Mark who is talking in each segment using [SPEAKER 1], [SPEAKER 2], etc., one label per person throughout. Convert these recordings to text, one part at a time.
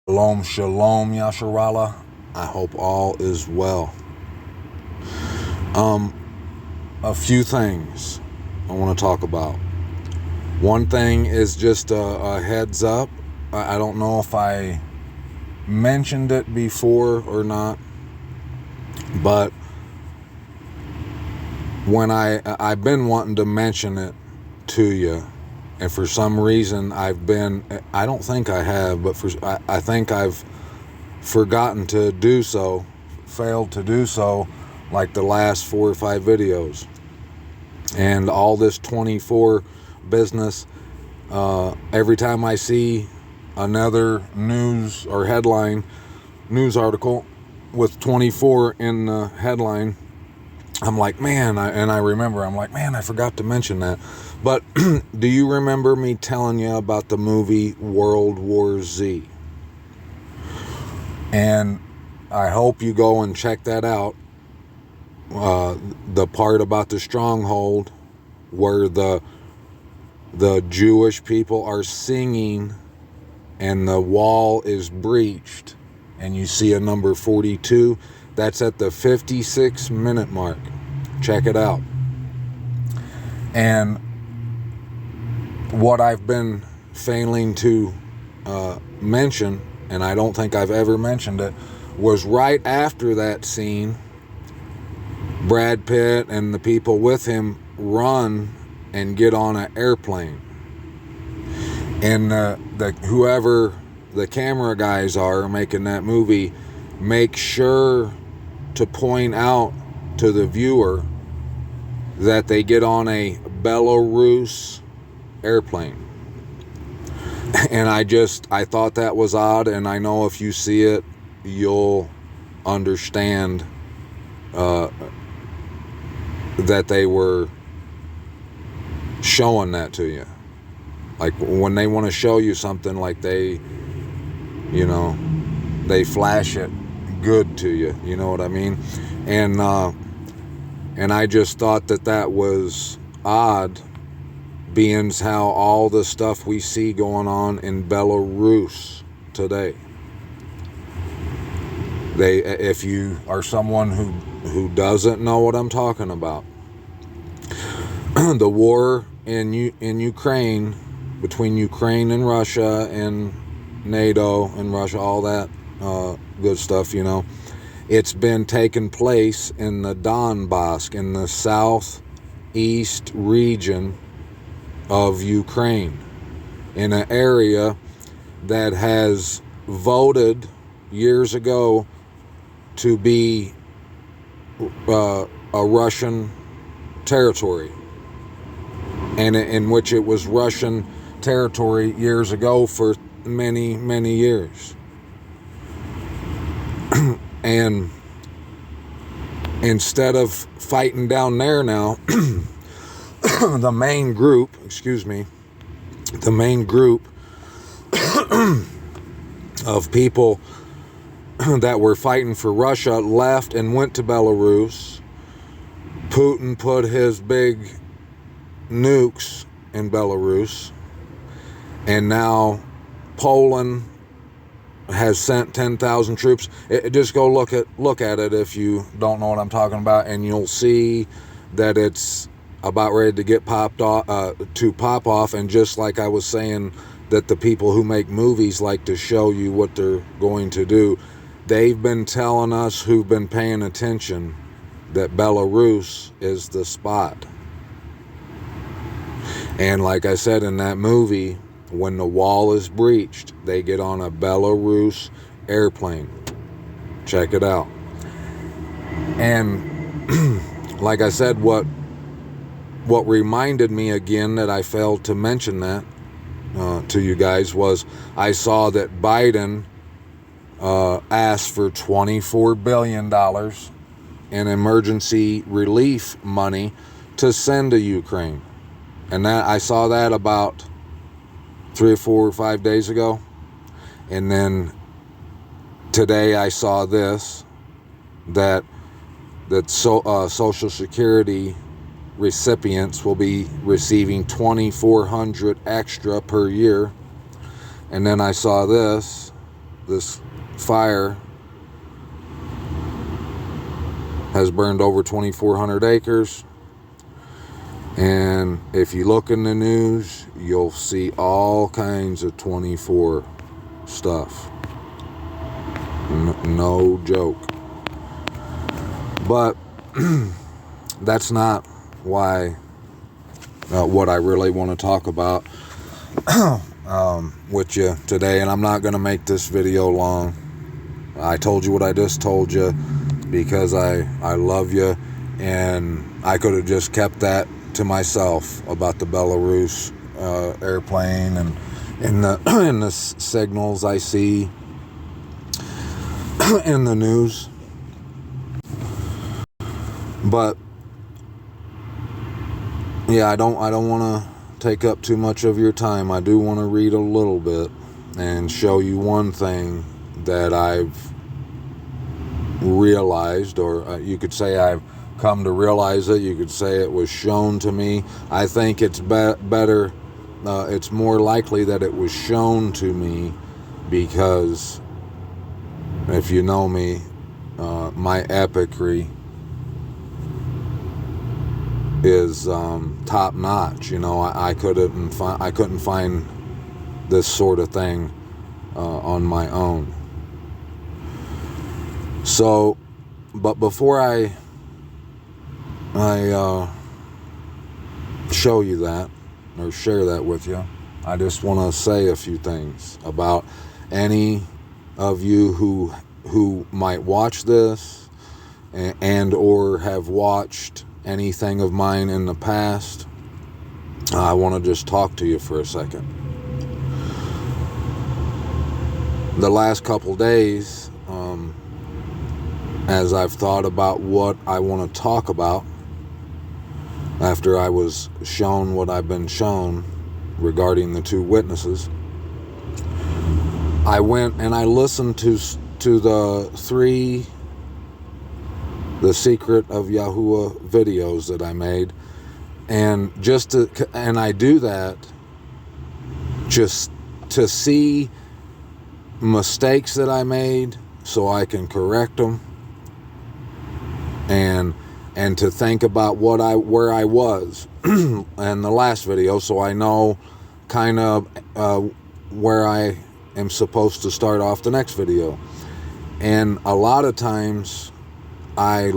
[SPEAKER 1] Shalom, shalom, Yasharala. I hope all is well. A few things I want to talk about. One thing is just a heads up. I don't know if I mentioned it before or not, but when I've been wanting to mention it to you, and for some reason I don't think I have, but I think I've forgotten to do so, failed to do so, like the last 4 or 5 videos. And all this 24 business, every time I see another news or news article with 24 in the headline, I'm like, man, I forgot to mention that. But do you remember me telling you about the movie World War Z? And I hope you go and check that out. The part about the stronghold where the Jewish people are singing and the wall is breached, and you see a number 42. That's at the 56-minute mark. Check it out. And what I've been failing to mention, and I don't think I've ever mentioned it, was right after that scene, Brad Pitt and the people with him run and get on an airplane. And whoever the camera guys are making that movie, make sure to point out to the viewer that they get on a Belarus airplane. And I thought that was odd, and I know if you see it, you'll understand that they were showing that to you. Like when they want to show you something, like they flash it good to you, you know what I mean? And I just thought that was odd, being how all the stuff we see going on in Belarus today. If you are someone who doesn't know what I'm talking about, the war in Ukraine, between Ukraine and Russia and NATO and Russia, all that good stuff, it's been taking place in the Donbass, in the southeast region of Ukraine, in an area that has voted years ago to be a Russian territory, and in which it was Russian territory years ago for many, many years. And instead of fighting down there now, the main group of people that were fighting for Russia left and went to Belarus. Putin put his big nukes in Belarus, and now Poland has sent 10,000 troops. Just go look at it if you don't know what I'm talking about, and you'll see that it's about ready to get pop off. And just like I was saying, that the people who make movies like to show you what they're going to do, they've been telling us who've been paying attention that Belarus is the spot. And like I said in that movie, when the wall is breached, they get on a Belarus airplane. Check it out. And like I said, what reminded me again that I failed to mention that to you guys was I saw that Biden asked for $24 billion in emergency relief money to send to Ukraine. And that I saw that about 3 or 4 or 5 days ago. And then today I saw this, that Social Security recipients will be receiving $2,400 extra per year. And then I saw this, this fire has burned over 2,400 acres. And if you look in the news, you'll see all kinds of 24 stuff. No joke. But that's not why what I really want to talk about with you today. And I'm not going to make this video long. I told you what I just told you because I love you, and I could have just kept that to myself about the Belarus airplane and in the signals I see in the news. But yeah, I don't want to take up too much of your time. I do want to read a little bit and show you one thing that I've realized, or you could say I've come to realize it. You could say it was shown to me. I think it's better. It's more likely that it was shown to me, because if you know me, my epicry is top notch. You know, I couldn't find this sort of thing on my own. So, but before I show you that or share that with you, I just want to say a few things about any of you who might watch this and or have watched anything of mine in the past. I want to just talk to you for a second. The last couple days, as I've thought about what I want to talk about after I was shown what I've been shown regarding the two witnesses, I went and I listened to the Secret of Yahuwah videos that I made, and I do that just to see mistakes that I made so I can correct them, and to think about where I was in the last video, so I know kind of where I am supposed to start off the next video. And a lot of times I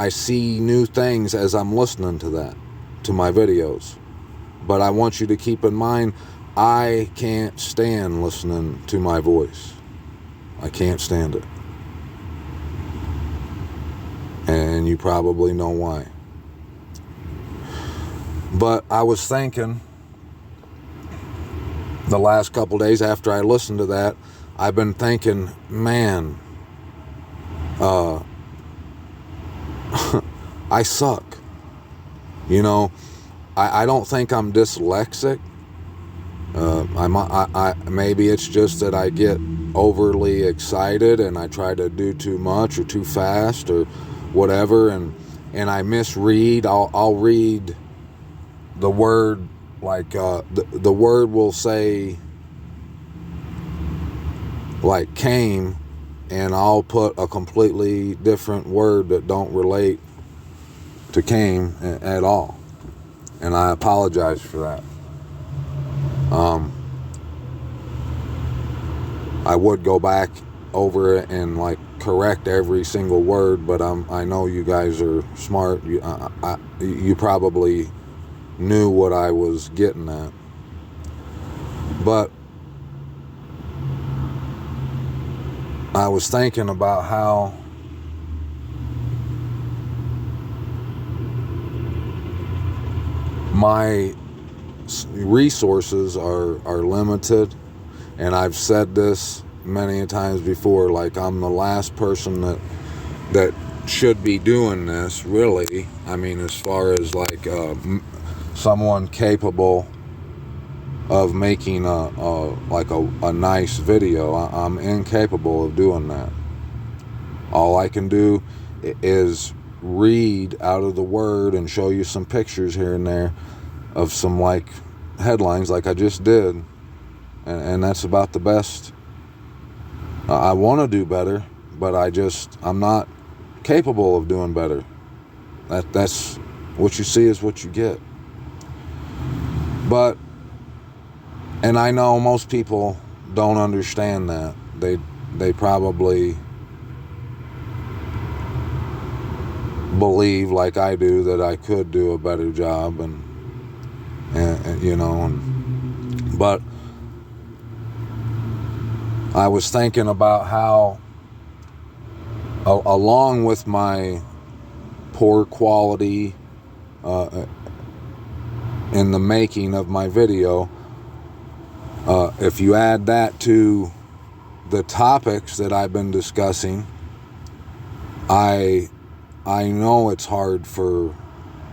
[SPEAKER 1] see new things as I'm listening to my videos. But I want you to keep in mind, I can't stand listening to my voice. I can't stand it. And you probably know why. But I was thinking, the last couple days after I listened to that, I've been thinking, man, I suck. You know, I don't think I'm dyslexic. Maybe it's just that I get overly excited and I try to do too much or too fast or whatever, and I misread. I'll read the word like the word will say like came, and I'll put a completely different word that don't relate to came at all, and I apologize for that. I would go back over it and like correct every single word, but I know you guys are smart. You probably knew what I was getting at. But I was thinking about how my resources are limited, and I've said this many times before, like I'm the last person that should be doing this, really. I mean, as far as like someone capable of making a nice video, I'm incapable of doing that. All I can do is read out of the word and show you some pictures here and there of some like headlines like I just did, and that's about the best I want to do better, but I'm not capable of doing better. That's what you see is what you get. But, and I know most people don't understand that. They probably believe, like I do, that I could do a better job, but I was thinking about how, along with my poor quality in the making of my video, if you add that to the topics that I've been discussing, I know it's hard for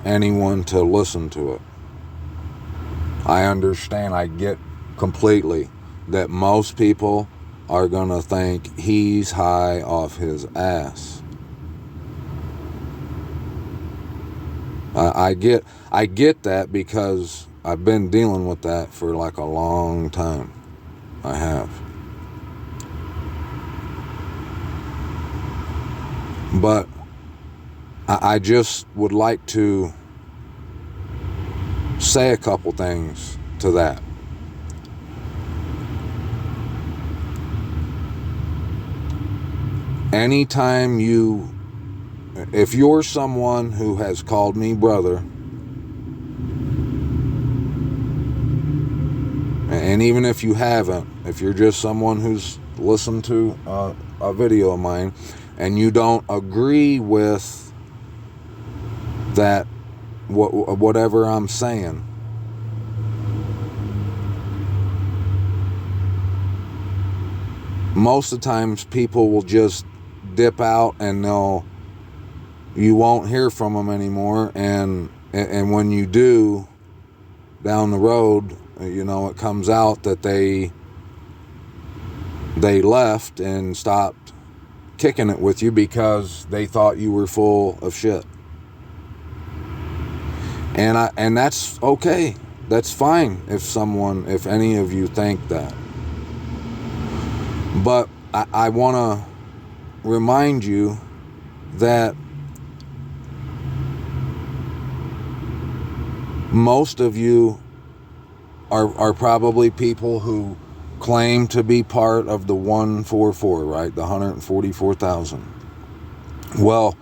[SPEAKER 1] anyone to listen to it. I understand, I get completely that most people are gonna think he's high off his ass. I get that because I've been dealing with that for like a long time. I have. But I just would like to say a couple things to that. Anytime if you're someone who has called me brother, and even if you haven't, if you're just someone who's listened to a video of mine and you don't agree with that, whatever I'm saying, most of the times people will just dip out and you won't hear from them anymore, and when you do, down the road, it comes out that they left and stopped kicking it with you because they thought you were full of shit. And that's okay. That's fine if any of you think that. But I want to remind you that most of you are probably people who claim to be part of the 144, right? The 144,000. Well,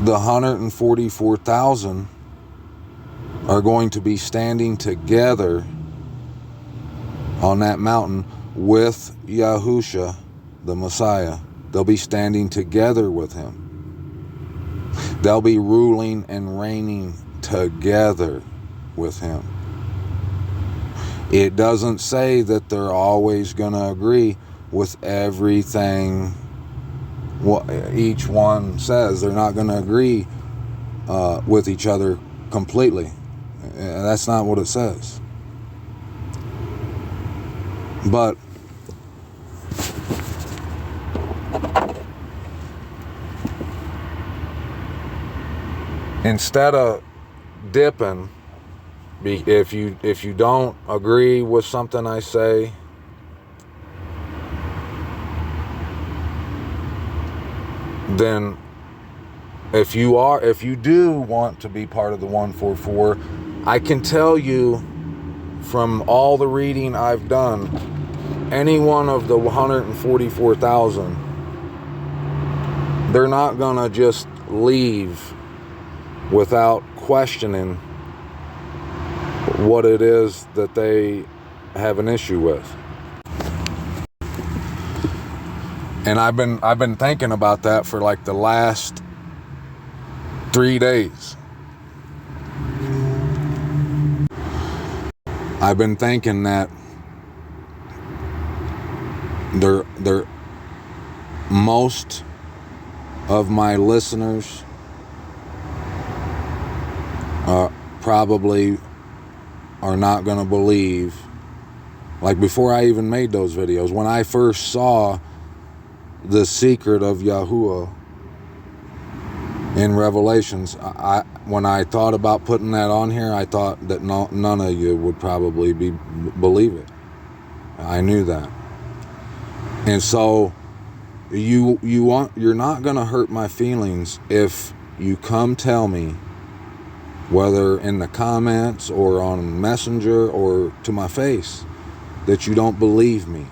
[SPEAKER 1] the 144,000 are going to be standing together on that mountain with Yahusha, the Messiah. They'll be standing together with him. They'll be ruling and reigning together with him. It doesn't say that they're always going to agree with everything what each one says. They're not going to agree with each other completely. That's not what it says. But instead of dipping, if you don't agree with something I say, then if you do want to be part of the 144, I can tell you from all the reading I've done, any one of the 144,000, they're not gonna just leave without questioning what it is that they have an issue with. And I've been thinking about that for like the last 3 days. I've been thinking that most of my listeners probably are not going to believe. Like before I even made those videos, when I first saw the secret of Yahuwah in Revelations, when I thought about putting that on here, I thought that none of you would probably believe it. I knew that. And so you're not going to hurt my feelings if you come tell me, whether in the comments or on Messenger or to my face, that you don't believe me.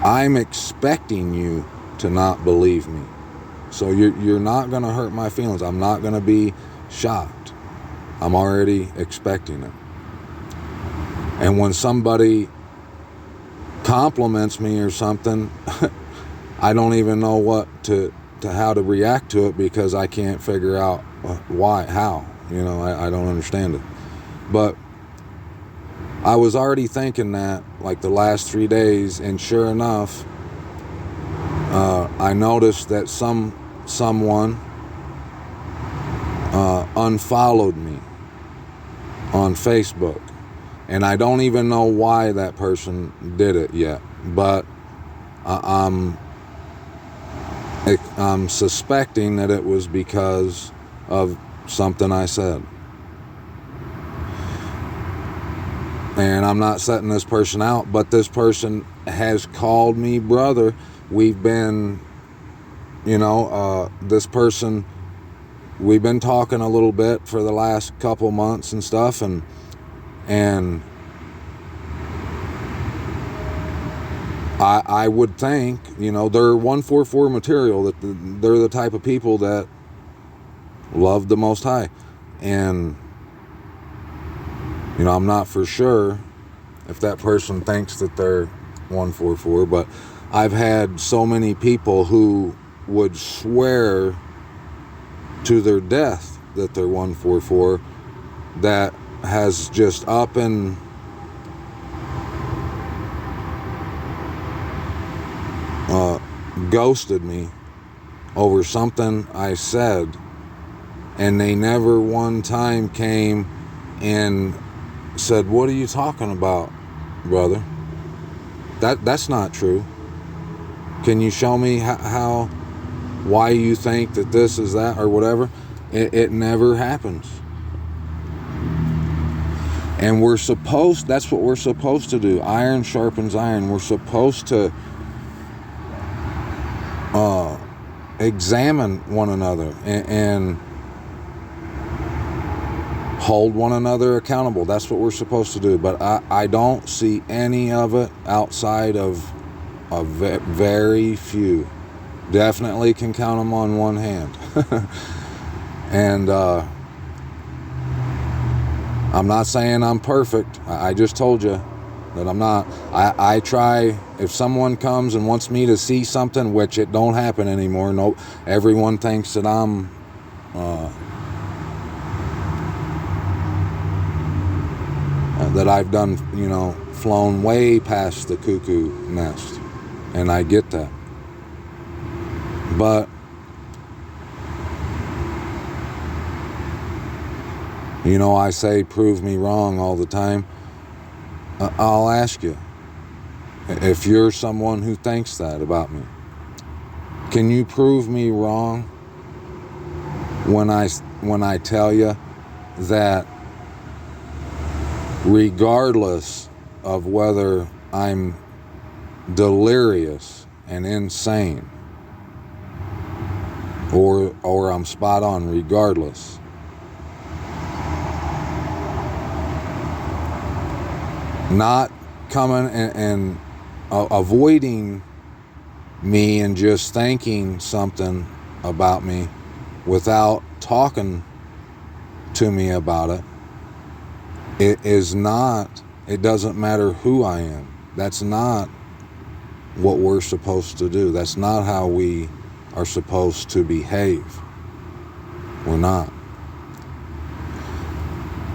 [SPEAKER 1] I'm expecting you to not believe me. So you're not going to hurt my feelings. I'm not going to be shocked. I'm already expecting it. And when somebody compliments me or something, I don't even know how to react to it, because I can't figure out why, how. I don't understand it. But I was already thinking that like the last 3 days, and sure enough, I noticed that someone unfollowed me on Facebook, and I don't even know why that person did it yet, but I'm suspecting that it was because of something I said. And I'm not setting this person out, but this person has called me brother. We've been, this person, we've been talking a little bit for the last couple months and stuff, and I would think, they're 144 material, that they're the type of people that love the Most High. And I'm not for sure if that person thinks that they're 144, but I've had so many people who would swear to their death that they're 144, that has just up and ghosted me over something I said, and they never one time came and said, "What are you talking about, brother? That's not true. Can you show me why you think that this is that," or whatever? It never happens. And that's what we're supposed to do. Iron sharpens iron. We're supposed to examine one another and hold one another accountable. That's what we're supposed to do. But I don't see any of it outside of a very few. Definitely can count them on one hand. And I'm not saying I'm perfect. I just told you that I'm not. I try, if someone comes and wants me to see something, which it don't happen anymore. No, everyone thinks that I'm that I've done, flown way past the cuckoo nest, and I get that. But I say prove me wrong all the time. I'll ask you, if you're someone who thinks that about me, can you prove me wrong when I tell you that regardless of whether I'm delirious and insane or I'm spot on, regardless, not coming and avoiding me and just thinking something about me without talking to me about it, it doesn't matter who I am. That's not what we're supposed to do. That's not how we are supposed to behave. We're not.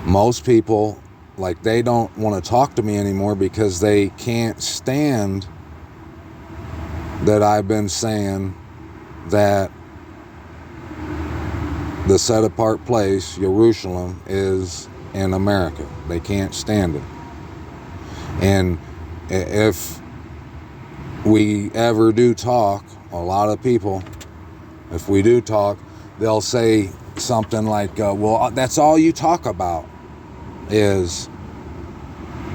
[SPEAKER 1] Most people, they don't want to talk to me anymore because they can't stand that I've been saying that the set apart place, Jerusalem, is in America. They can't stand it. And if we ever do talk, a lot of people, if we do talk, they'll say something like, well, that's all you talk about is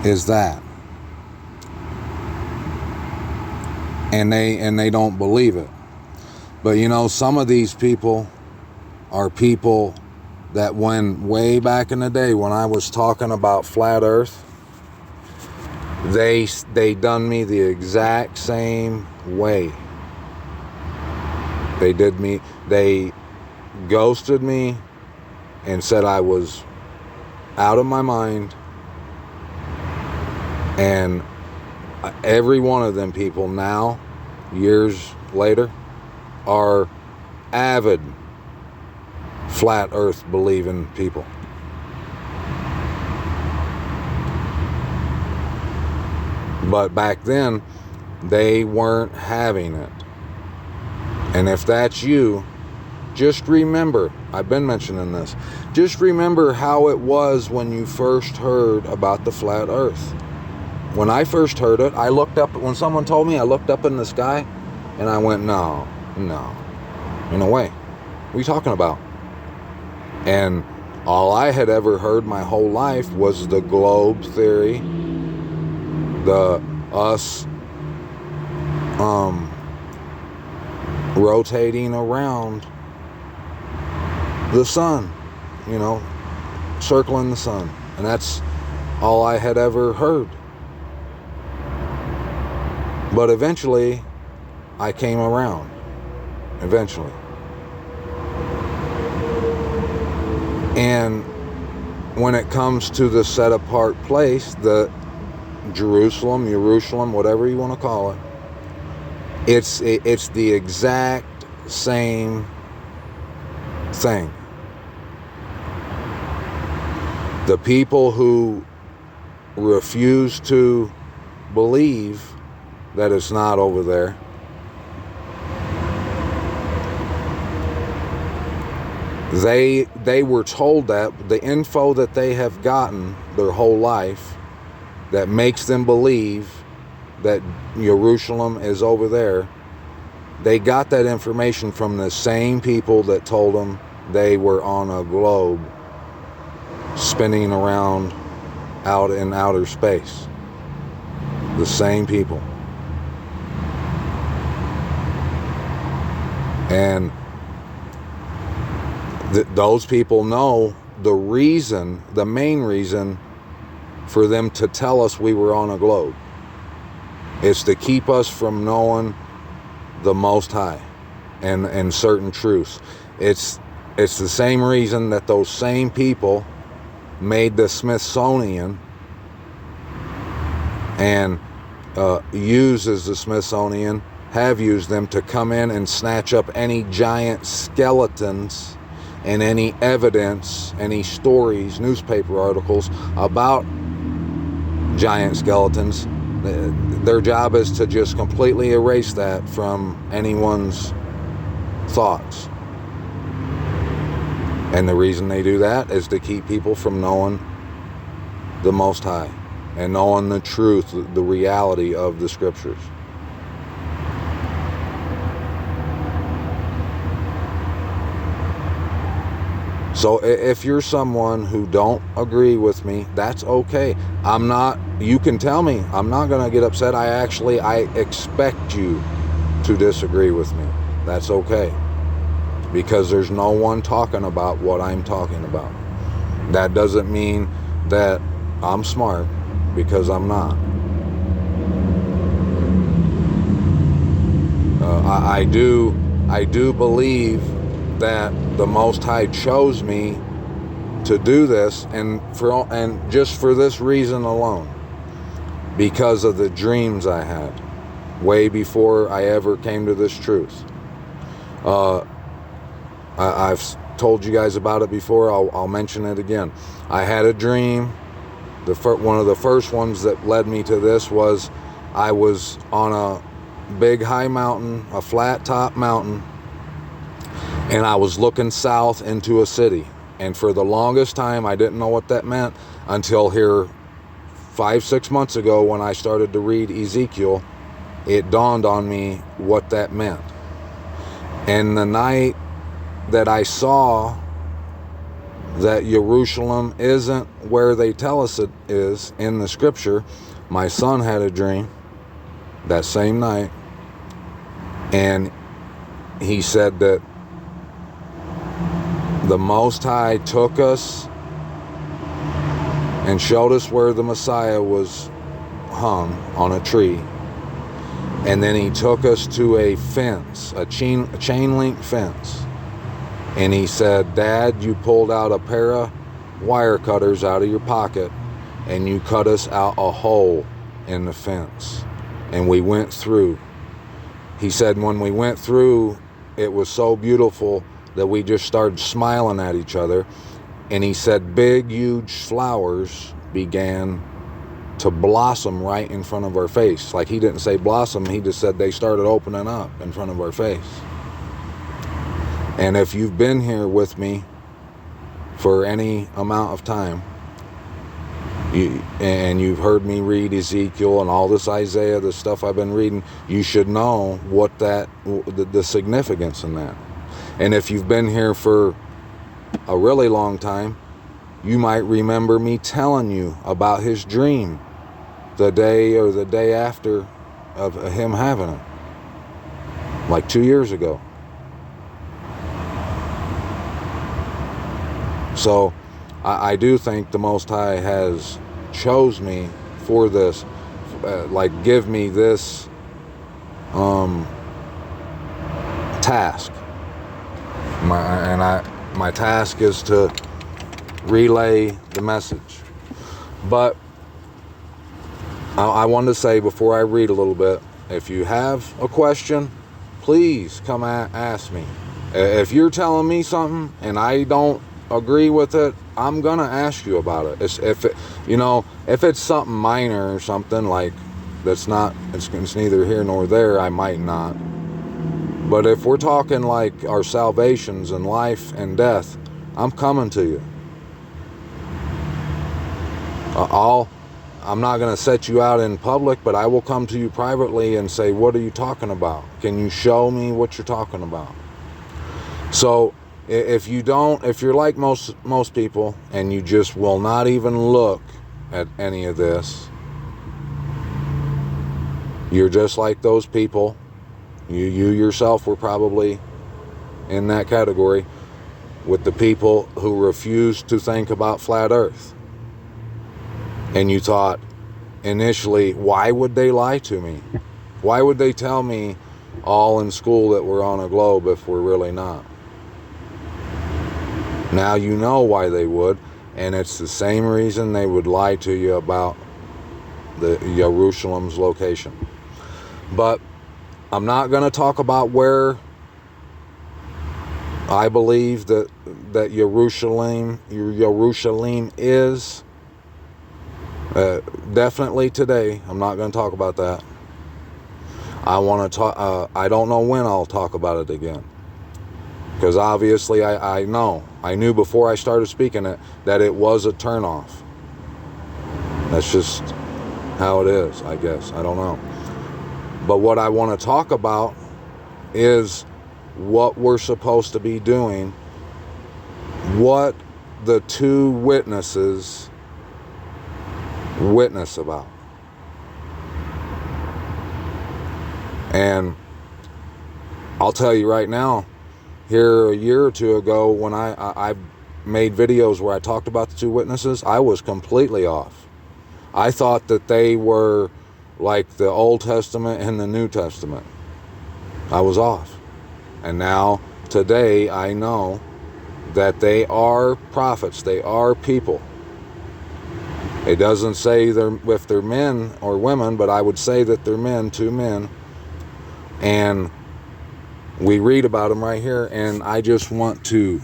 [SPEAKER 1] that. and they don't believe it. But you know, some of these people are people that when way back in the day when I was talking about flat earth, they done me the exact same way. They ghosted me and said I was out of my mind. And every one of them people now, years later, are avid flat earth believing people. But back then, they weren't having it. And if that's you, just remember, I've been mentioning this, just remember how it was when you first heard about the flat earth. When I first heard it, I looked up, when someone told me, I looked up in the sky and I went, no, in no way. What are you talking about? And all I had ever heard my whole life was the globe theory, the us rotating around the sun, you know, circling the sun. And that's all I had ever heard. But eventually, I came around. Eventually. And when it comes to the set apart place, the Jerusalem, whatever you want to call it, it's the exact same thing. The people who refuse to believe that it's not over there, they were told that the info that they have gotten their whole life that makes them believe that Jerusalem is over there, they got that information from the same people that told them they were on a globe spinning around out in outer space. The same people. And those people know the main reason for them to tell us we were on a globe. It's to keep us from knowing the Most High and certain truths. It's the same reason that those same people made the Smithsonian and uses the Smithsonian, have used them to come in and snatch up any giant skeletons and any evidence, any stories, newspaper articles about giant skeletons. Their job is to just completely erase that from anyone's thoughts. And the reason they do that is to keep people from knowing the Most High and knowing the truth, the reality of the Scriptures. So if you're someone who don't agree with me, that's okay. You can tell me. I'm not going to get upset. I expect you to disagree with me. That's okay. Because there's no one talking about what I'm talking about. That doesn't mean that I'm smart, because I'm not. I do believe that the Most High chose me to do this, and just for this reason alone, because of the dreams I had way before I ever came to this truth. I've told you guys about it before. I'll mention it again. I had a dream. One of the first ones that led me to this was I was on a big high mountain, a flat top mountain, and I was looking south into a city. And for the longest time, I didn't know what that meant until here 5-6 months ago when I started to read Ezekiel. It dawned on me what that meant. And the night that I saw that Jerusalem isn't where they tell us it is in the Scripture, my son had a dream that same night, And he said that the Most High took us and showed us where the Messiah was hung on a tree. And then he took us to a fence, a chain link fence. And he said, Dad, you pulled out a pair of wire cutters out of your pocket and you cut us out a hole in the fence. And we went through. He said when we went through, it was so beautiful that we just started smiling at each other. And he said big, huge flowers began to blossom right in front of our face. Like, he didn't say blossom, he just said they started opening up in front of our face. And if you've been here with me for any amount of time, and you've heard me read Ezekiel and all this Isaiah, the stuff I've been reading, you should know what the significance in that. And if you've been here for a really long time, you might remember me telling you about his dream the day or the day after of him having it, like 2 years ago. So I do think the Most High has chose me for this, give me this task. My task is to relay the message. But I wanted to say before I read a little bit, if you have a question, please come ask me. If you're telling me something and I don't agree with it, I'm gonna ask you about it. If it's something minor or something like that's not, it's neither here nor there, I might not. But if we're talking like our salvations and life and death, I'm coming to you. I'm not going to set you out in public, but I will come to you privately and say, what are you talking about? Can you show me what you're talking about? So if you're like most people and you just will not even look at any of this, you're just like those people. You yourself were probably in that category with the people who refused to think about flat earth. And you thought initially, why would they lie to me? Why would they tell me all in school that we're on a globe if we're really not? Now you know why they would, and it's the same reason they would lie to you about the Jerusalem's location. But I'm not going to talk about where I believe that Jerusalem is. Definitely today, I'm not going to talk about that. I want to talk. I don't know when I'll talk about it again, because obviously I knew before I started speaking it that it was a turnoff. That's just how it is, I guess. I don't know. But what I want to talk about is what we're supposed to be doing, what the two witnesses witness about. And I'll tell you right now, here a year or two ago when I made videos where I talked about the two witnesses, I was completely off. I thought that they were like the Old Testament and the New Testament. I was off. And now, today, I know that they are prophets. They are people. It doesn't say if they're men or women, but I would say that they're men, two men. And we read about them right here, and I just want to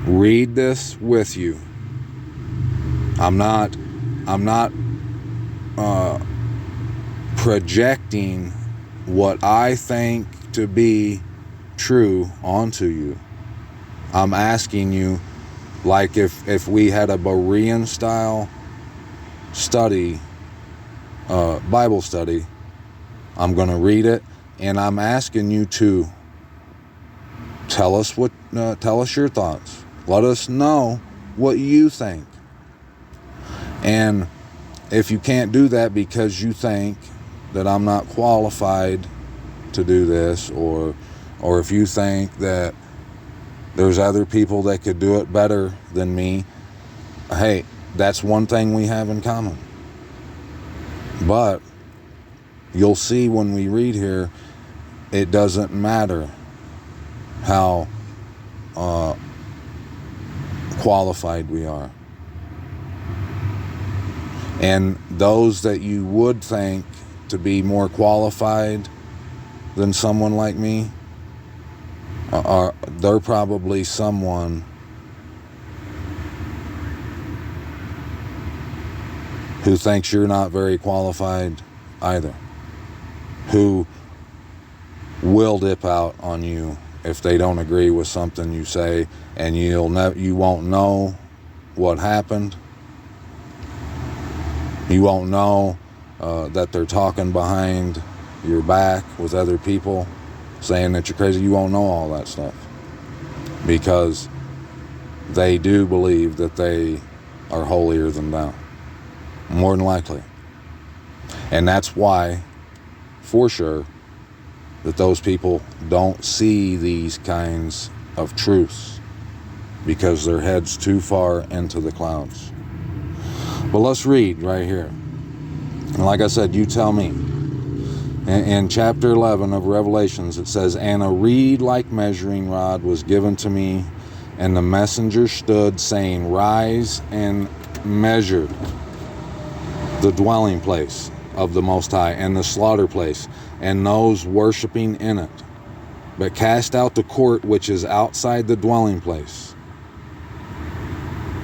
[SPEAKER 1] read this with you. I'm not projecting what I think to be true onto you. I'm asking you, like if we had a Berean style study, Bible study, I'm going to read it, and I'm asking you to tell us your thoughts. Let us know what you think. And if you can't do that because you think that I'm not qualified to do this, or if you think that there's other people that could do it better than me, hey, that's one thing we have in common. But you'll see when we read here, it doesn't matter how qualified we are. And those that you would think to be more qualified than someone like me, they're probably someone who thinks you're not very qualified either, who will dip out on you if they don't agree with something you say, and you won't know what happened. You won't know that they're talking behind your back with other people, saying that you're crazy. You won't know all that stuff, because they do believe that they are holier than thou, more than likely. And that's why, for sure, that those people don't see these kinds of truths, because their head's too far into the clouds. But let's read right here. And like I said, you tell me. In chapter 11 of Revelations, it says, "And a reed like measuring rod was given to me, and the messenger stood, saying, Rise and measure the dwelling place of the Most High, and the slaughter place, and those worshiping in it. But cast out the court which is outside the dwelling place.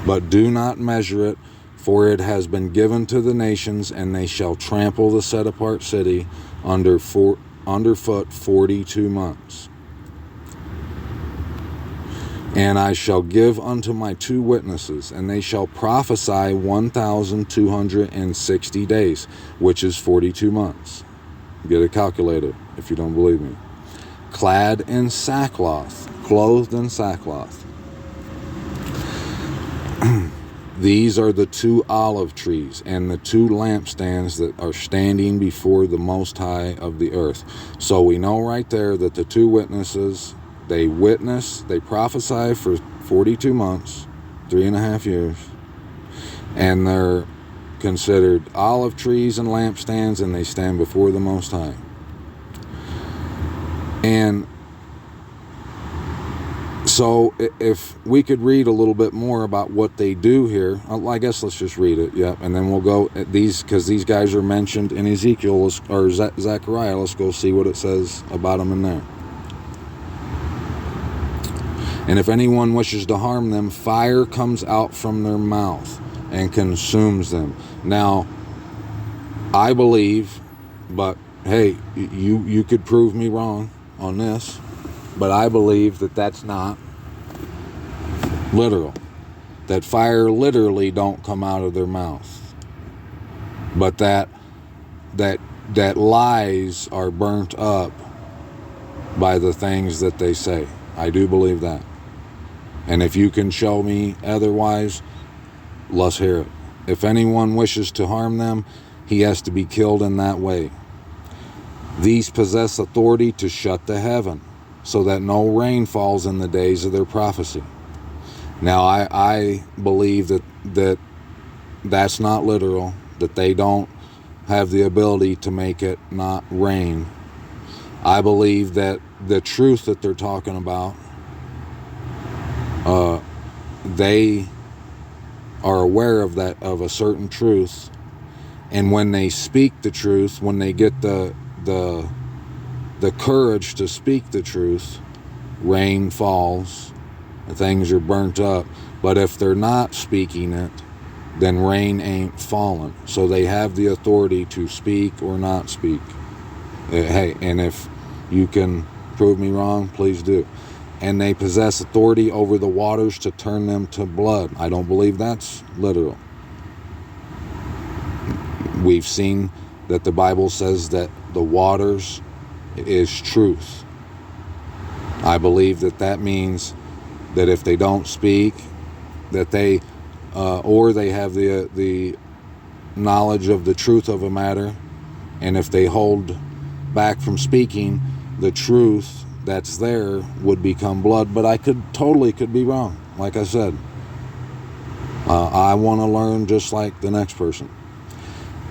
[SPEAKER 1] But do not measure it, for it has been given to the nations, and they shall trample the set-apart city underfoot 42 months. And I shall give unto my 2 witnesses, and they shall prophesy 1,260 days, which is 42 months. Get a calculator if you don't believe me. Clad in sackcloth, clothed in sackcloth. These are the 2 olive trees and the 2 lampstands that are standing before the Most High of the earth." So we know right there that the 2 witnesses, they prophesy for 42 months, 3.5 years, and they're considered olive trees and lampstands, and they stand before the Most High. And so if we could read a little bit more about what they do here, I guess let's just read it, yep, and then we'll go at these, because these guys are mentioned in Ezekiel or Zechariah. Let's go see what it says about them in there. "And if anyone wishes to harm them, fire comes out from their mouth and consumes them." Now, I believe, but hey, you could prove me wrong on this, but I believe that that's not literal. That fire literally don't come out of their mouth, but that lies are burnt up by the things that they say. I do believe that. And if you can show me otherwise, let's hear it. "If anyone wishes to harm them, he has to be killed in that way. These possess authority to shut the heaven, so that no rain falls in the days of their prophecy." Now, I believe that's not literal, that they don't have the ability to make it not rain. I believe that the truth that they're talking about, they are aware of that, of a certain truth, and when they speak the truth, when they get the courage to speak the truth, rain falls, things are burnt up. But if they're not speaking it, then rain ain't falling. So they have the authority to speak or not speak. Hey, and if you can prove me wrong, please do. "And they possess authority over the waters to turn them to blood." I don't believe that's literal. We've seen that the Bible says that the waters is truth. I believe that means that if they don't speak, that they or they have the knowledge of the truth of a matter, and if they hold back from speaking, the truth that's there would become blood, but I could be wrong. Like I said, I want to learn just like the next person.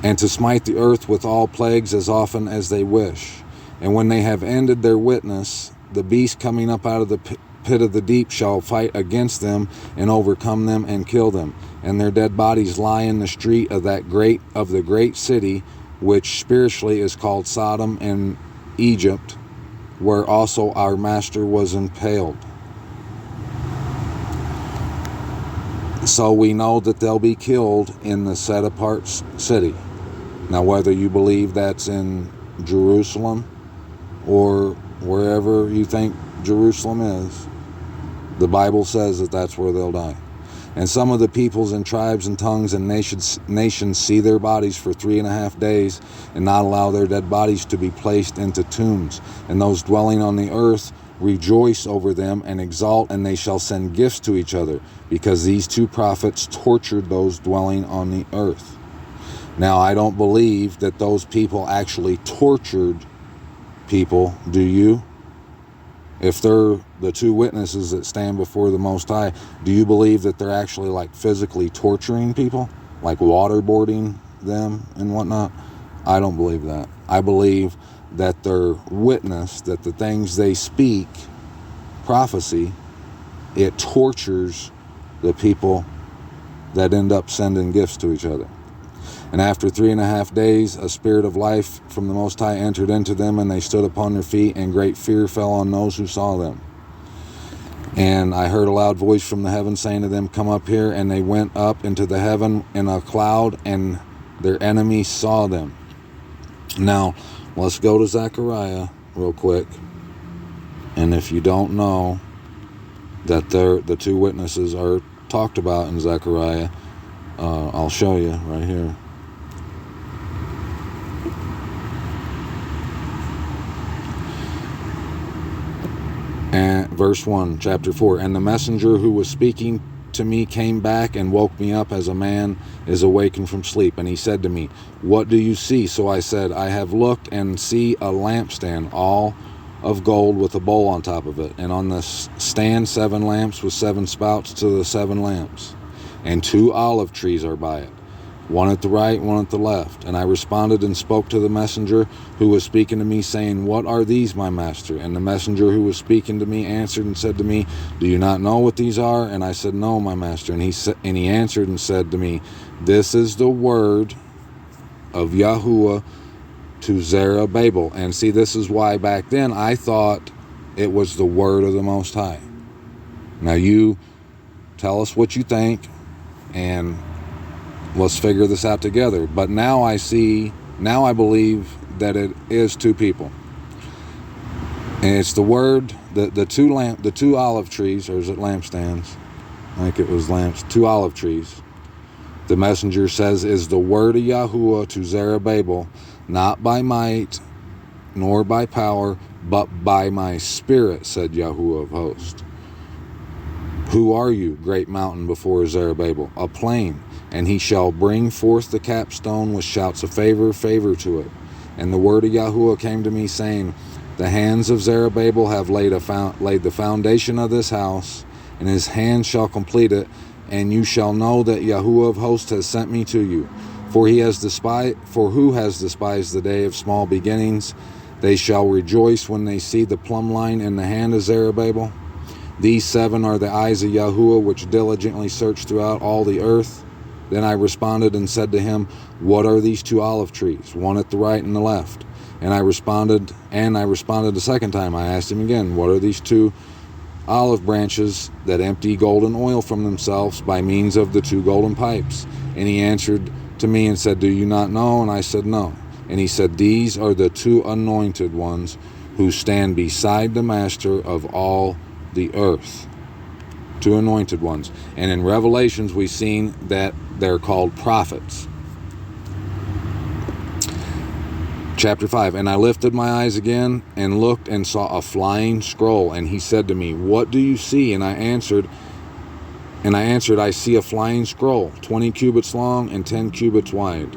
[SPEAKER 1] And to smite the earth with all plagues as often as they wish. And when they have ended their witness, the beast coming up out of the pit of the deep shall fight against them and overcome them and kill them. And their dead bodies lie in the street of the great city, which spiritually is called Sodom and Egypt, where also our master was impaled. So we know that they'll be killed in the set apart city. Now, whether you believe that's in Jerusalem or wherever you think Jerusalem is, the Bible says that that's where they'll die. And some of the peoples and tribes and tongues and nations see their bodies for 3.5 days and not allow their dead bodies to be placed into tombs. And those dwelling on the earth rejoice over them and exalt, and they shall send gifts to each other, because these two prophets tortured those dwelling on the earth. Now, I don't believe that those people actually tortured people, do you? If they're the two witnesses that stand before the Most High, do you believe that they're actually like physically torturing people, like waterboarding them and whatnot? I don't believe that. I believe that their witness, that the things they speak, prophecy, it tortures the people that end up sending gifts to each other. And after 3.5 days, a spirit of life from the Most High entered into them, and they stood upon their feet, and great fear fell on those who saw them. And I heard a loud voice from the heaven saying to them, come up here. And they went up into the heaven in a cloud, and their enemies saw them. Now, let's go to Zechariah real quick. And if you don't know that the two witnesses are talked about in Zechariah, I'll show you right here. And verse 1, chapter 4, and the messenger who was speaking to me came back and woke me up as a man is awakened from sleep. And he said to me, what do you see? So I said, I have looked and see a lampstand, all of gold with a bowl on top of it. And on the stand 7 lamps with 7 spouts to the 7 lamps. And 2 olive trees are by it, one at the right, one at the left. And I responded and spoke to the messenger who was speaking to me, saying, what are these, my master? And the messenger who was speaking to me answered and said to me, do you not know what these are? And I said, no, my master. And he answered and said to me, this is the word of Yahuwah to Zerubbabel. And see, this is why back then I thought it was the word of the Most High. Now you tell us what you think, and let's figure this out together. But now I believe that it is 2 people. And it's the word, the 2 olive trees, or is it lampstands? I think it was lamps, 2 olive trees. The messenger says is the word of Yahuwah to Zerubbabel, not by might nor by power, but by my spirit, said Yahuwah of hosts. Who are you, great mountain before Zerubbabel? A plain. And he shall bring forth the capstone with shouts of favor, favor to it. And the word of Yahuwah came to me, saying, the hands of Zerubbabel have laid the foundation of this house, and his hand shall complete it. And you shall know that Yahuwah of hosts has sent me to you. For who has despised the day of small beginnings? They shall rejoice when they see the plumb line in the hand of Zerubbabel. These 7 are the eyes of Yahuwah, which diligently search throughout all the earth. Then I responded and said to him, what are these 2 olive trees, one at the right and the left? And I responded the second time. I asked him again, what are these 2 olive branches that empty golden oil from themselves by means of the 2 golden pipes? And he answered to me and said, do you not know? And I said, no. And he said, these are the 2 anointed ones who stand beside the master of all the earth. 2 anointed ones. And in Revelations we've seen that they're called prophets. Chapter 5, and I lifted my eyes again and looked and saw a flying scroll. And he said to me, what do you see? And I answered, I see a flying scroll, 20 cubits long and 10 cubits wide.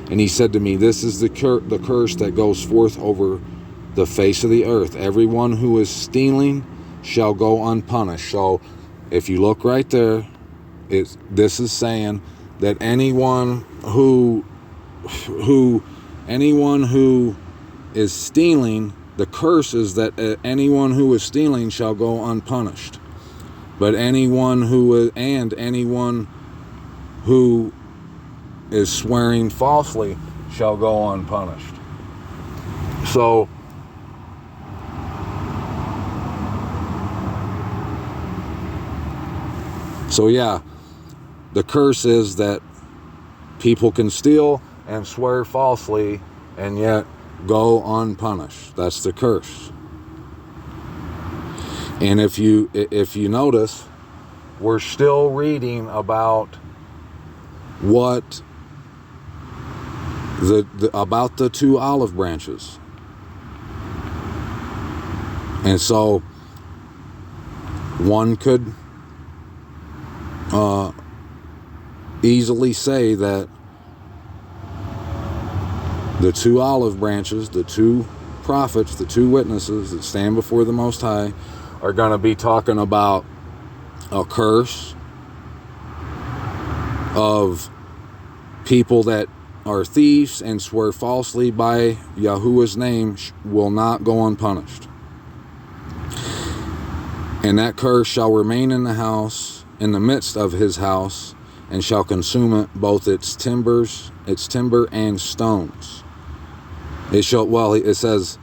[SPEAKER 1] And he said to me, this is the curse that goes forth over the face of the earth. Everyone who is stealing shall go unpunished. So if you look right there, this is saying that anyone who is stealing, the curse is that anyone who is stealing shall go unpunished. But anyone who is swearing falsely shall go unpunished. So yeah, the curse is that people can steal and swear falsely and yet go unpunished. That's the curse. And if you notice, we're still reading about what about the 2 olive branches. And so one could easily say that the 2 olive branches, the 2 prophets, the 2 witnesses that stand before the Most High, are going to be talking about a curse of people that are thieves and swear falsely by Yahuwah's name will not go unpunished. And that curse shall remain in the house, in the midst of his house, and shall consume it, both its timber and stones. It says,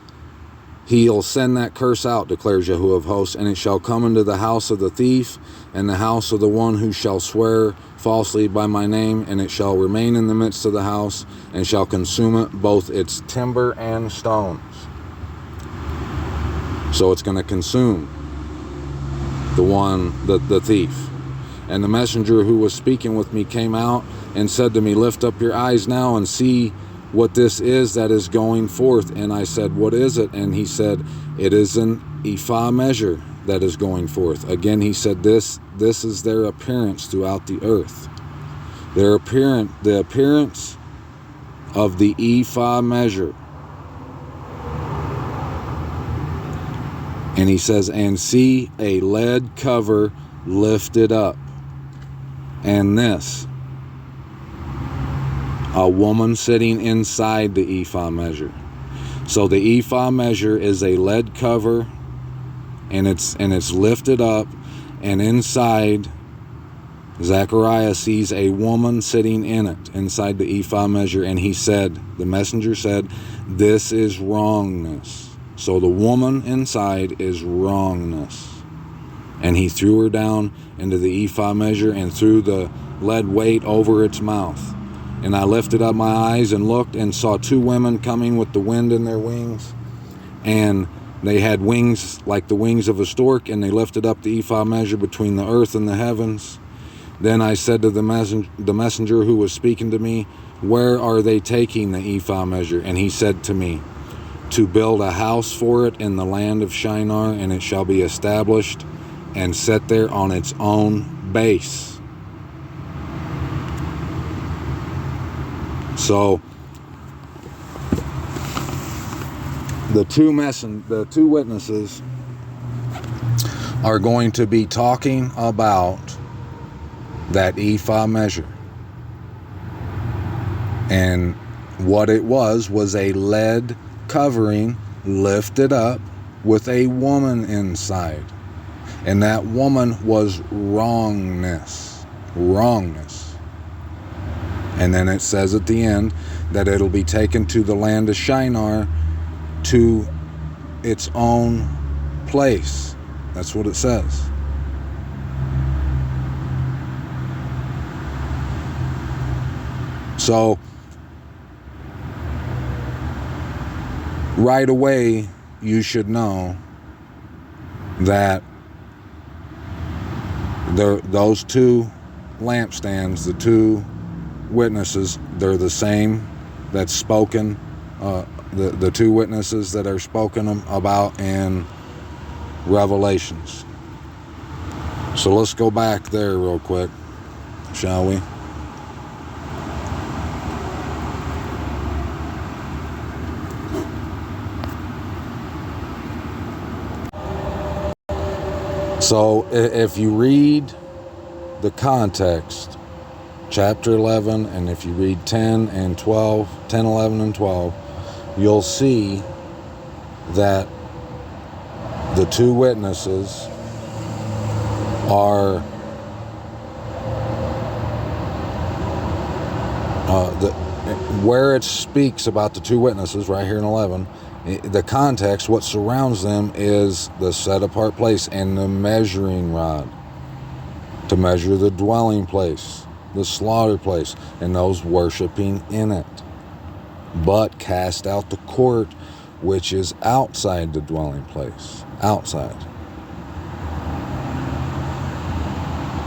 [SPEAKER 1] he'll send that curse out, declares Yahuwah of hosts, and it shall come into the house of the thief and the house of the one who shall swear falsely by my name, and it shall remain in the midst of the house, and shall consume it, both its timber and stones. So it's going to consume the thief. And the messenger who was speaking with me came out and said to me, lift up your eyes now and see what this is that is going forth. And I said, what is it? And he said, it is an ephah measure that is going forth. Again, he said, this is their appearance throughout the earth. The appearance of the ephah measure. And he says, and see a lead cover lifted up. And this, a woman sitting inside the ephah measure. So the ephah measure is a lead cover, and it's lifted up, and inside Zechariah sees a woman sitting in it, inside the ephah measure, and he said, the messenger said, this is wrongness. So the woman inside is wrongness. And he threw her down into the ephah measure and threw the lead weight over its mouth. And I lifted up my eyes and looked and saw 2 women coming with the wind in their wings. And they had wings like the wings of a stork, and they lifted up the ephah measure between the earth and the heavens. Then I said to the messenger who was speaking to me, where are they taking the ephah measure? And he said to me, to build a house for it in the land of Shinar, and it shall be established and set there on its own base. So the two witnesses are going to be talking about that ephah measure. And what it was a lead covering lifted up with a woman inside. And that woman was wrongness. And then it says at the end that it'll be taken to the land of Shinar, to its own place. That's what it says. So right away you should know that those 2 lampstands, the 2 witnesses, they're the same that's spoken, the 2 witnesses that are spoken about in Revelations. So let's go back there real quick, shall we? So if you read the context, chapter 11, and if you read 10 and 12, 10, 11, and 12, you'll see that the two witnesses are where it speaks about the two witnesses right here in 11, the context, what surrounds them is the set apart place and the measuring rod to measure the dwelling place, the slaughter place, and those worshiping in it. But cast out the court which is outside the dwelling place, outside.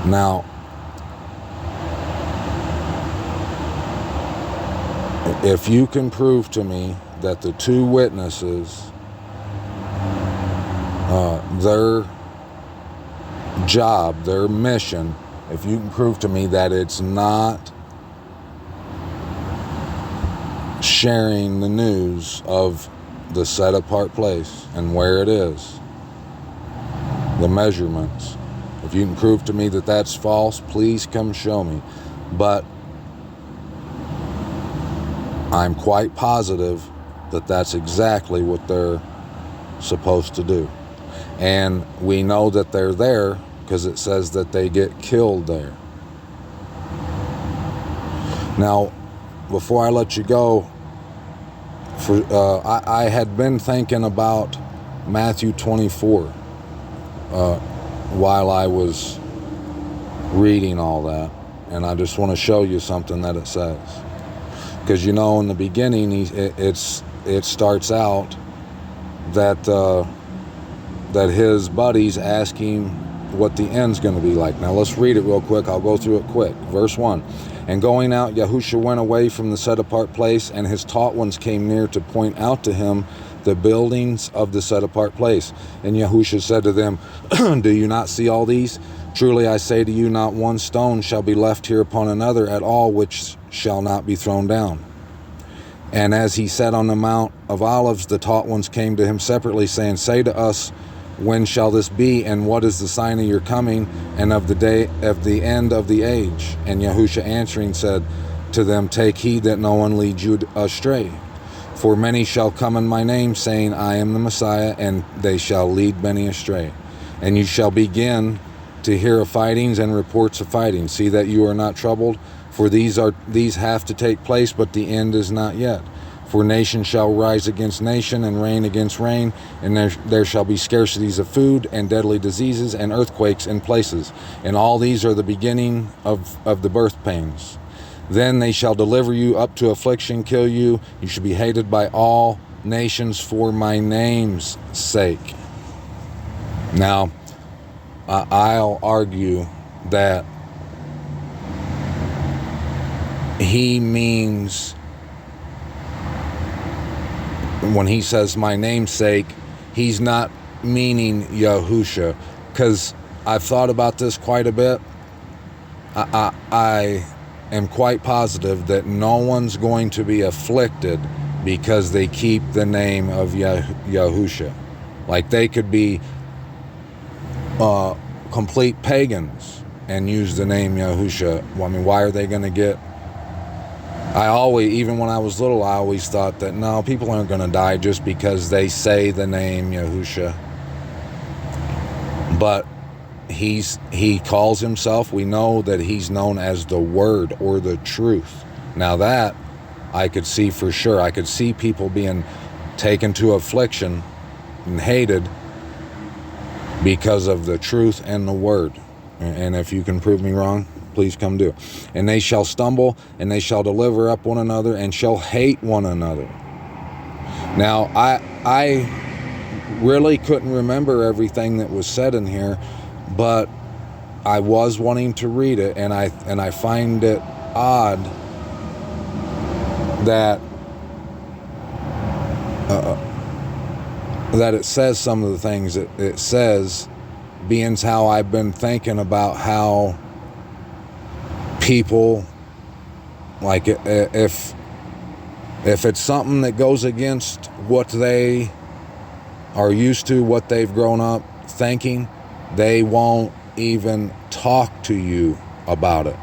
[SPEAKER 1] Now, if you can prove to me that the two witnesses, their job, their mission, if you can prove to me that it's not sharing the news of the set apart place and where it is, the measurements, if you can prove to me that that's false, please come show me. But I'm quite positive that that's exactly what they're supposed to do. And we know that they're there because it says that they get killed there. Now, before I let you go, I had been thinking about Matthew 24 while I was reading all that, and I just want to show you something that it says. Because you know, in the beginning, it starts out that that his buddies ask him what the end's going to be like. Now let's read it real quick. I'll go through it quick. Verse 1. And going out, Yahushua went away from the set apart place, and his taught ones came near to point out to him the buildings of the set apart place. And Yahushua said to them, do you not see all these? Truly I say to you, not one stone shall be left here upon another at all, which shall not be thrown down. And as he sat on the Mount of Olives, the taught ones came to him separately, saying, say to us, when shall this be, and what is the sign of your coming, and of the day of the end of the age? And Yahushua answering said to them, take heed that no one lead you astray. For many shall come in my name, saying, I am the Messiah, and they shall lead many astray. And you shall begin to hear of fightings and reports of fighting. See that you are not troubled, for these have to take place, but the end is not yet. For nation shall rise against nation, and reign against reign, and there shall be scarcities of food, and deadly diseases, and earthquakes in places. And all these are the beginning of the birth pains. Then they shall deliver you up to affliction, kill you. You shall be hated by all nations for my name's sake. Now, I'll argue that he means, when he says my name's sake, he's not meaning Yahushua, because I've thought about this quite a bit. I am quite positive that no one's going to be afflicted because they keep the name of Yahushua. Like, they could be complete pagans and use the name Yahushua. Well, I mean, why are they going to get... even when I was little, I always thought that, no, people aren't going to die just because they say the name Yahushua. But he calls himself, we know that he's known as the Word or the Truth. Now that I could see for sure. I could see people being taken to affliction and hated because of the truth and the Word. And if you can prove me wrong, please come do. And they shall stumble, and they shall deliver up one another, and shall hate one another. Now, I really couldn't remember everything that was said in here, but I was wanting to read it, and I find it odd that that it says some of the things that it says, being how I've been thinking about how people, like, if it's something that goes against what they are used to, what they've grown up thinking, They won't even talk to you about it.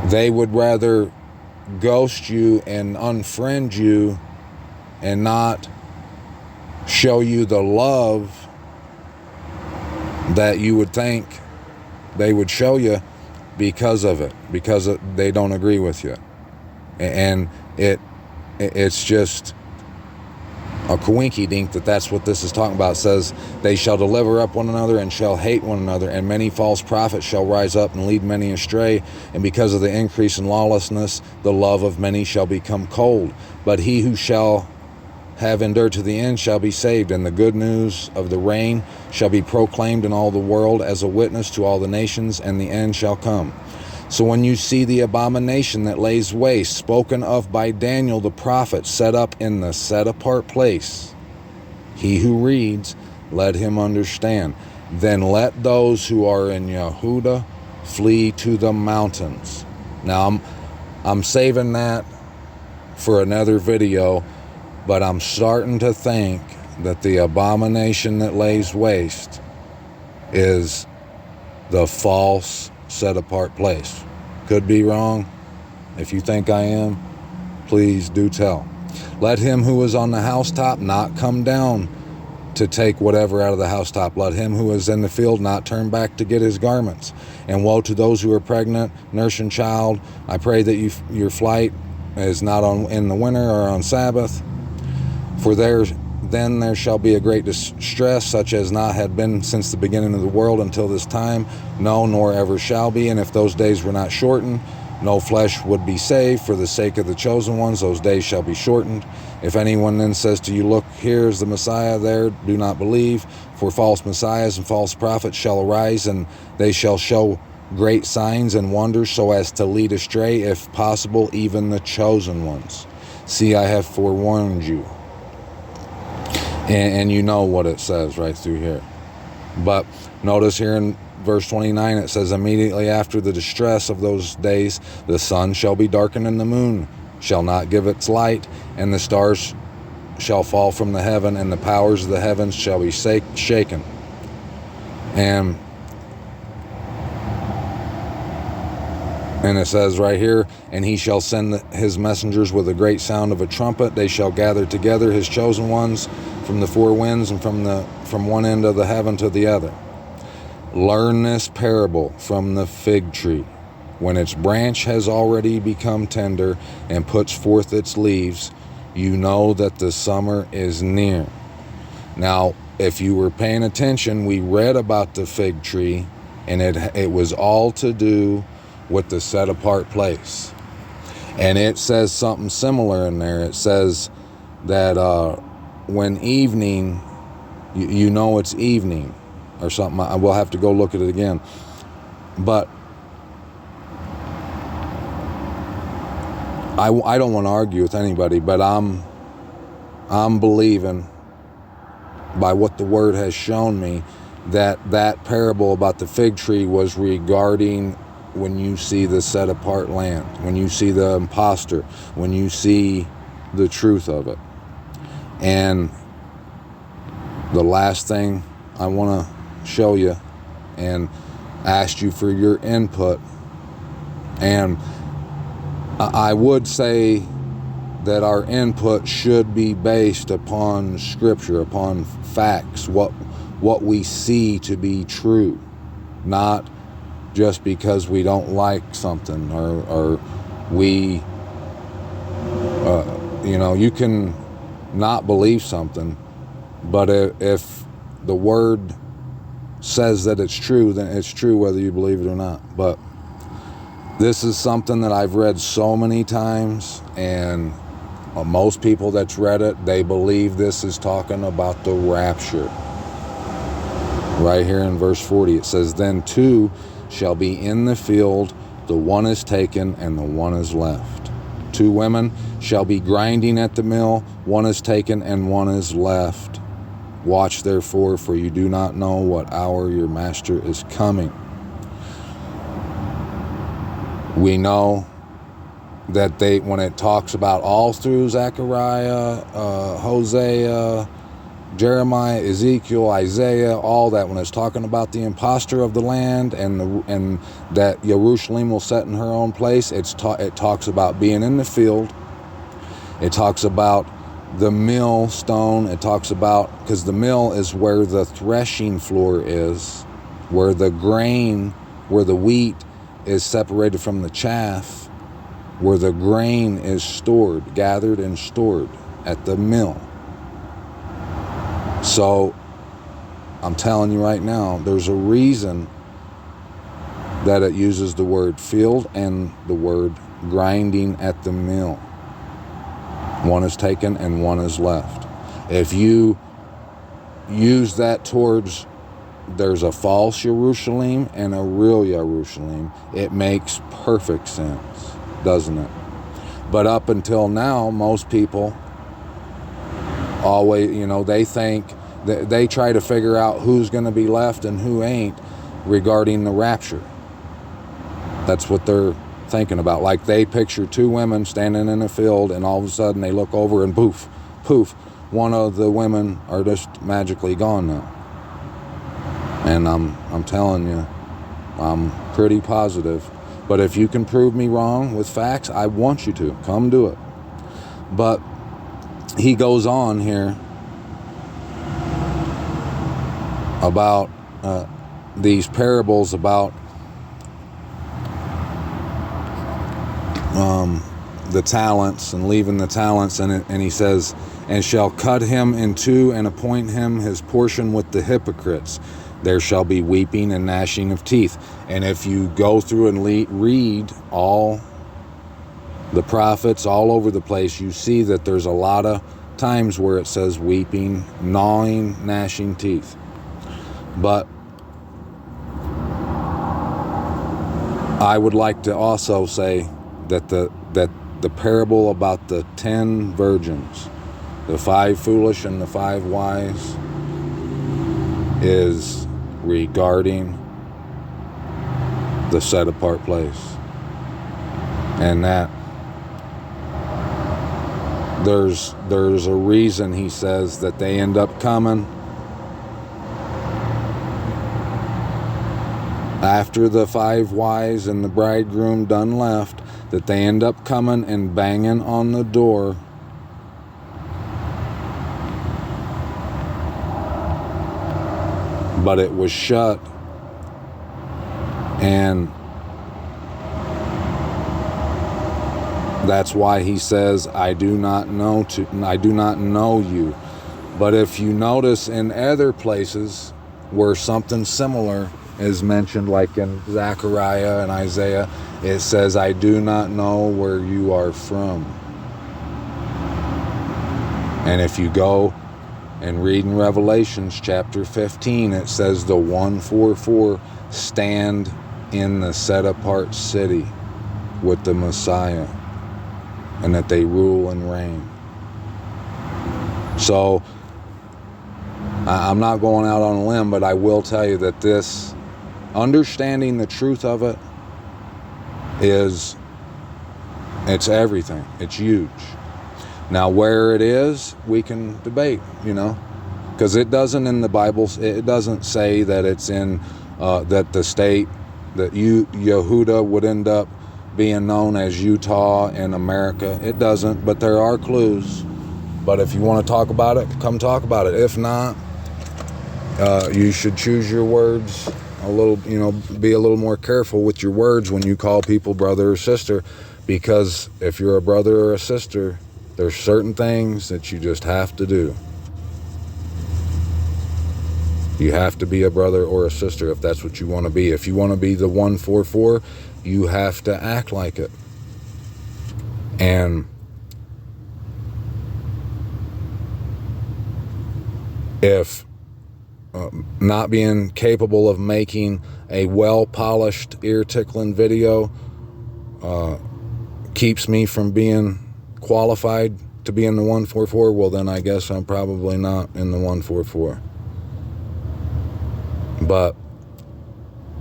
[SPEAKER 1] They would rather ghost you and unfriend you and not show you the love that you would think they would show you because of it, because they don't agree with you. And it's just a coinky-dink that's what this is talking about. It says, they shall deliver up one another and shall hate one another, and many false prophets shall rise up and lead many astray, and because of the increase in lawlessness, the love of many shall become cold. But he who shall have endured to the end shall be saved, and the good news of the reign shall be proclaimed in all the world as a witness to all the nations, and the end shall come. So when you see the abomination that lays waste, spoken of by Daniel the prophet, set up in the set-apart place, he who reads, let him understand. Then let those who are in Yehuda flee to the mountains. Now, I'm saving that for another video, but I'm starting to think that the abomination that lays waste is the false set-apart place. Could be wrong. If you think I am, please do tell. Let him who is on the housetop not come down to take whatever out of the housetop. Let him who is in the field not turn back to get his garments. And woe to those who are pregnant, nursing child. I pray that your flight is not in the winter or on Sabbath. For then there shall be a great distress, such as not had been since the beginning of the world until this time, no, nor ever shall be. And if those days were not shortened, no flesh would be saved. For the sake of the chosen ones, those days shall be shortened. If anyone then says to you, look, here is the Messiah, there, do not believe. For false messiahs and false prophets shall arise, and they shall show great signs and wonders, so as to lead astray, if possible, even the chosen ones. See, I have forewarned you. And you know what it says right through here. But notice here in verse 29, it says, immediately after the distress of those days, the sun shall be darkened and the moon shall not give its light, and the stars shall fall from the heaven, and the powers of the heavens shall be shaken. And it says right here, and he shall send his messengers with a great sound of a trumpet. They shall gather together his chosen ones from the four winds and from one end of the heaven to the other. Learn this parable from the fig tree. When its branch has already become tender and puts forth its leaves, you know that the summer is near. Now, if you were paying attention, we read about the fig tree, and it was all to do with the set-apart place. And it says something similar in there. It says that when evening, you know it's evening or something. I will have to go look at it again. But I don't want to argue with anybody, but I'm believing by what the word has shown me that parable about the fig tree was regarding when you see the set apart land, when you see the imposter, when you see the truth of it. And the last thing I want to show you and ask you for your input, and I would say that our input should be based upon scripture, upon facts, what we see to be true, not just because we don't like something or we, you can not believe something, but if the word says that it's true, then it's true whether you believe it or not. But this is something that I've read so many times, and most people that's read it, they believe this is talking about the rapture. Right here in verse 40, it says, then two shall be in the field, the one is taken and the one is left. Two women shall be grinding at the mill, one is taken and one is left. Watch therefore, for you do not know what hour your master is coming. We know that when it talks about all through Zechariah, Hosea, Jeremiah, Ezekiel, Isaiah, all that, when it's talking about the imposter of the land and that Jerusalem will set in her own place, it talks about being in the field. It talks about the millstone. It talks about, because the mill is where the threshing floor is, where the grain, where the wheat is separated from the chaff, where the grain is stored, gathered and stored at the mill. So I'm telling you right now, there's a reason that it uses the word field and the word grinding at the mill. One is taken and one is left. If you use that towards there's a false Jerusalem and a real Jerusalem, it makes perfect sense, doesn't it? But up until now, most people always, they think that they try to figure out who's going to be left and who ain't regarding the rapture. That's what they're thinking about. Like they picture two women standing in a field, and all of a sudden they look over and poof, one of the women are just magically gone now. And I'm telling you, I'm pretty positive. But if you can prove me wrong with facts, I want you to. Come do it. But he goes on here about these parables about the talents and leaving the talents, and he says, and shall cut him in two and appoint him his portion with the hypocrites. There shall be weeping and gnashing of teeth. And if you go through and read all the prophets all over the place, you see that there's a lot of times where it says weeping, gnawing, gnashing teeth. But I would like to also say that the parable about the 10 virgins, the 5 foolish and the 5 wise, is regarding the set apart place. And that there's a reason he says that they end up coming after the 5 wise and the bridegroom done left, that they end up coming and banging on the door but it was shut, and that's why he says, I do not know you. But if you notice in other places where something similar is mentioned, like in Zechariah and Isaiah, it says, I do not know where you are from. And if you go and read in Revelations chapter 15, it says the 144 stand in the set apart city with the Messiah, and that they rule and reign. So I'm not going out on a limb, but I will tell you that this, understanding the truth of it, it's everything. It's huge. Now, where it is, we can debate, because it doesn't in the Bible, it doesn't say that it's in, that the state, that Yehuda would end up being known as Utah in America. It doesn't, but there are clues. But if you want to talk about it, come talk about it. If not, you should choose your words a little, be a little more careful with your words when you call people brother or sister, because if you're a brother or a sister, there's certain things that you just have to do. You have to be a brother or a sister if that's what you want to be. If you want to be the 144, you have to act like it. And if not being capable of making a well-polished, ear-tickling video keeps me from being qualified to be in the 144, well, then I guess I'm probably not in the 144. But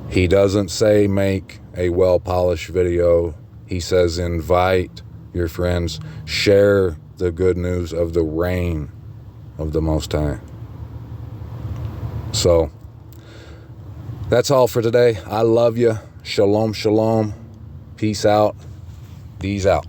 [SPEAKER 1] he doesn't say make a well-polished video. He says invite your friends, share the good news of the reign of the Most High. So that's all for today. I love you. Shalom, shalom. Peace out. D's out.